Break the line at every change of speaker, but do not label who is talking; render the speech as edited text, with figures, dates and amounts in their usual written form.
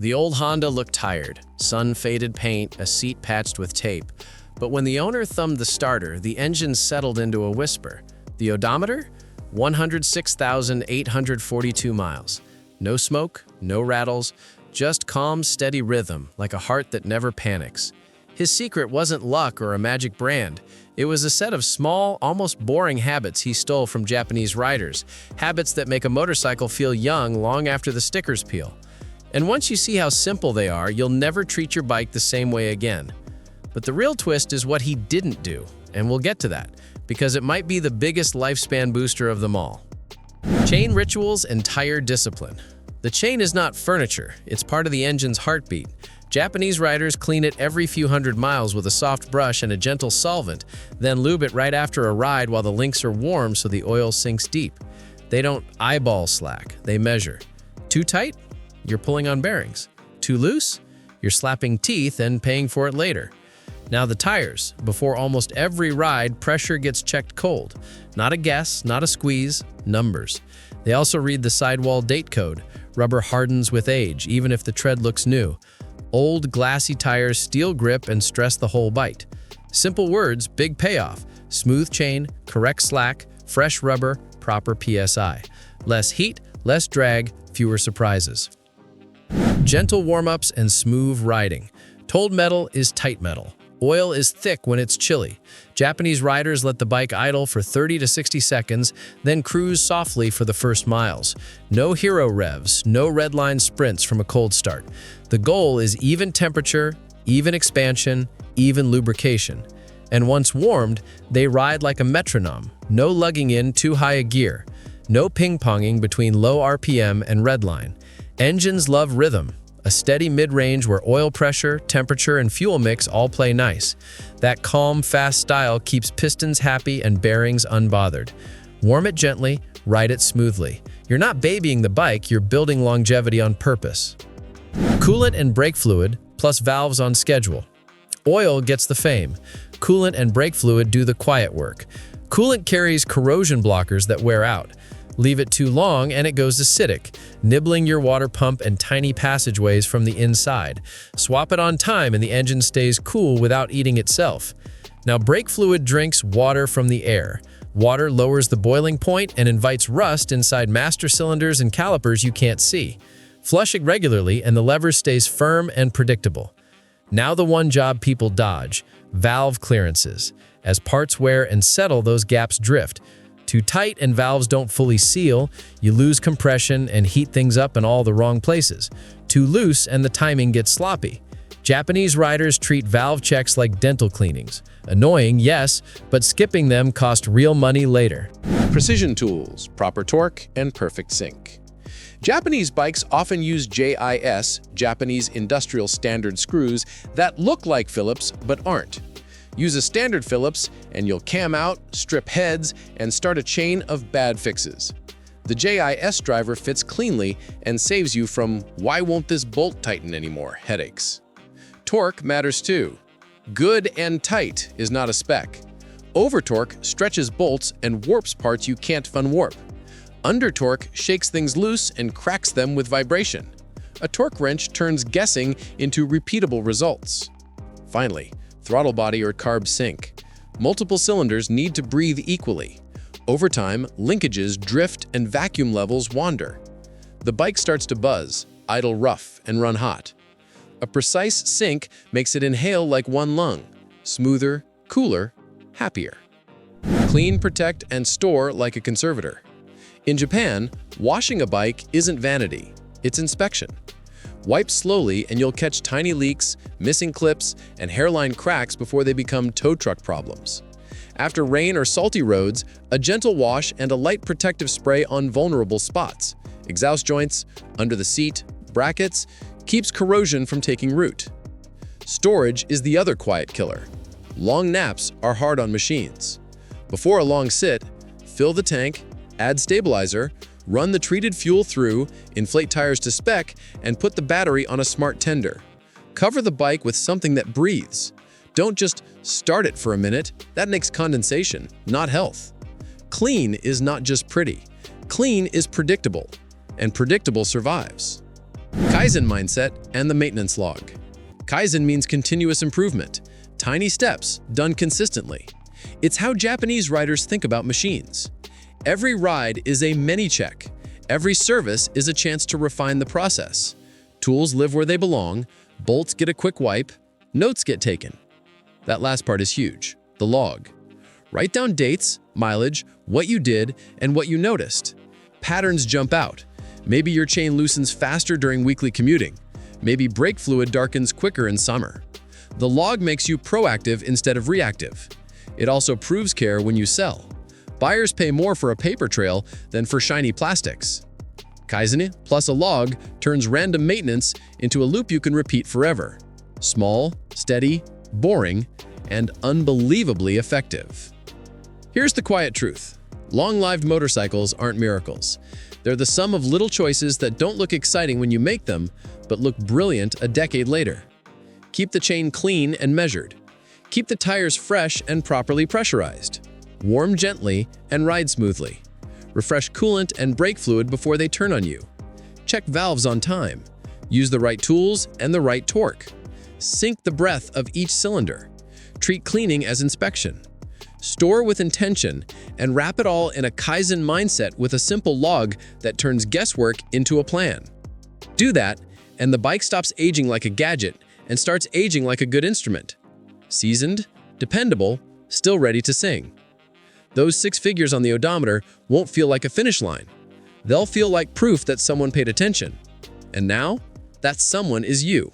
The old Honda looked tired, sun-faded paint, a seat patched with tape. But when the owner thumbed the starter, the engine settled into a whisper. The odometer? 106,842 miles. No smoke, no rattles, just calm, steady rhythm, like a heart that never panics. His secret wasn't luck or a magic brand. It was a set of small, almost boring habits he stole from Japanese riders, habits that make a motorcycle feel young long after the stickers peel. And once you see how simple they are, you'll never treat your bike the same way again. But the real twist is what he didn't do, and we'll get to that, because it might be the biggest lifespan booster of them all. Chain rituals and tire discipline. The chain is not furniture, it's part of the engine's heartbeat. Japanese riders clean it every few hundred miles with a soft brush and a gentle solvent, then lube it right after a ride while the links are warm so the oil sinks deep. They don't eyeball slack, they measure. Too tight? You're pulling on bearings. Too loose? You're slapping teeth and paying for it later. Now the tires. Before almost every ride, pressure gets checked cold. Not a guess, not a squeeze, numbers. They also read the sidewall date code. Rubber hardens with age, even if the tread looks new. Old, glassy tires steal grip and stress the whole bite. Simple words, big payoff. Smooth chain, correct slack, fresh rubber, proper PSI. Less heat, less drag, fewer surprises. Gentle warm-ups and smooth riding. Told metal is tight metal. Oil is thick when it's chilly. Japanese riders let the bike idle for 30 to 60 seconds, then cruise softly for the first miles. No hero revs, no redline sprints from a cold start. The goal is even temperature, even expansion, even lubrication. And once warmed, they ride like a metronome. No lugging in too high a gear. No ping-ponging between low RPM and redline. Engines love rhythm. A steady mid-range where oil pressure, temperature, and fuel mix all play nice. That calm, fast style keeps pistons happy and bearings unbothered. Warm it gently, ride it smoothly. You're not babying the bike, you're building longevity on purpose. Coolant and brake fluid, plus valves on schedule. Oil gets the fame. Coolant and brake fluid do the quiet work. Coolant carries corrosion blockers that wear out. Leave it too long and it goes acidic, nibbling your water pump and tiny passageways from the inside. Swap it on time and the engine stays cool without eating itself. Now, brake fluid drinks water from the air. Water lowers the boiling point and invites rust inside master cylinders and calipers you can't see. Flush it regularly and the lever stays firm and predictable. Now the one job people dodge, valve clearances. As parts wear and settle, those gaps drift. Too tight and valves don't fully seal, you lose compression and heat things up in all the wrong places. Too loose and the timing gets sloppy. Japanese riders treat valve checks like dental cleanings. Annoying, yes, but skipping them costs real money later.
Precision tools, proper torque, and perfect sync. Japanese bikes often use JIS, Japanese Industrial Standard screws, that look like Phillips but aren't. Use a standard Phillips and you'll cam out, strip heads, and start a chain of bad fixes. The JIS driver fits cleanly and saves you from "why won't this bolt tighten anymore?" headaches. Torque matters too. Good and tight is not a spec. Over-torque stretches bolts and warps parts you can't unwarp. Under-torque shakes things loose and cracks them with vibration. A torque wrench turns guessing into repeatable results. Finally, throttle body or carb sync. Multiple cylinders need to breathe equally. Over time, linkages drift and vacuum levels wander. The bike starts to buzz, idle rough, and run hot. A precise sync makes it inhale like one lung. Smoother, cooler, happier. Clean, protect, and store like a conservator. In Japan, washing a bike isn't vanity, it's inspection. Wipe slowly and you'll catch tiny leaks, missing clips, and hairline cracks before they become tow truck problems. After rain or salty roads, a gentle wash and a light protective spray on vulnerable spots, exhaust joints, under the seat, brackets, keeps corrosion from taking root. Storage is the other quiet killer. Long naps are hard on machines. Before a long sit, fill the tank, add stabilizer, run the treated fuel through, inflate tires to spec, and put the battery on a smart tender. Cover the bike with something that breathes. Don't just start it for a minute. That makes condensation, not health. Clean is not just pretty. Clean is predictable, and predictable survives. Kaizen mindset and the maintenance log. Kaizen means continuous improvement, tiny steps done consistently. It's how Japanese riders think about machines. Every ride is a mini-check. Every service is a chance to refine the process. Tools live where they belong, bolts get a quick wipe, notes get taken. That last part is huge, the log. Write down dates, mileage, what you did, and what you noticed. Patterns jump out. Maybe your chain loosens faster during weekly commuting. Maybe brake fluid darkens quicker in summer. The log makes you proactive instead of reactive. It also proves care when you sell. Buyers pay more for a paper trail than for shiny plastics. Kaizen plus a log turns random maintenance into a loop you can repeat forever. Small, steady, boring, and unbelievably effective. Here's the quiet truth. Long-lived motorcycles aren't miracles. They're the sum of little choices that don't look exciting when you make them, but look brilliant a decade later. Keep the chain clean and measured. Keep the tires fresh and properly pressurized. Warm gently and ride smoothly. Refresh coolant and brake fluid before they turn on you. Check valves on time. Use the right tools and the right torque. Sync the breath of each cylinder. Treat cleaning as inspection. Store with intention and wrap it all in a Kaizen mindset with a simple log that turns guesswork into a plan. Do that, and the bike stops aging like a gadget and starts aging like a good instrument. Seasoned, dependable, still ready to sing. Those 6 figures on the odometer won't feel like a finish line. They'll feel like proof that someone paid attention. And now, that someone is you.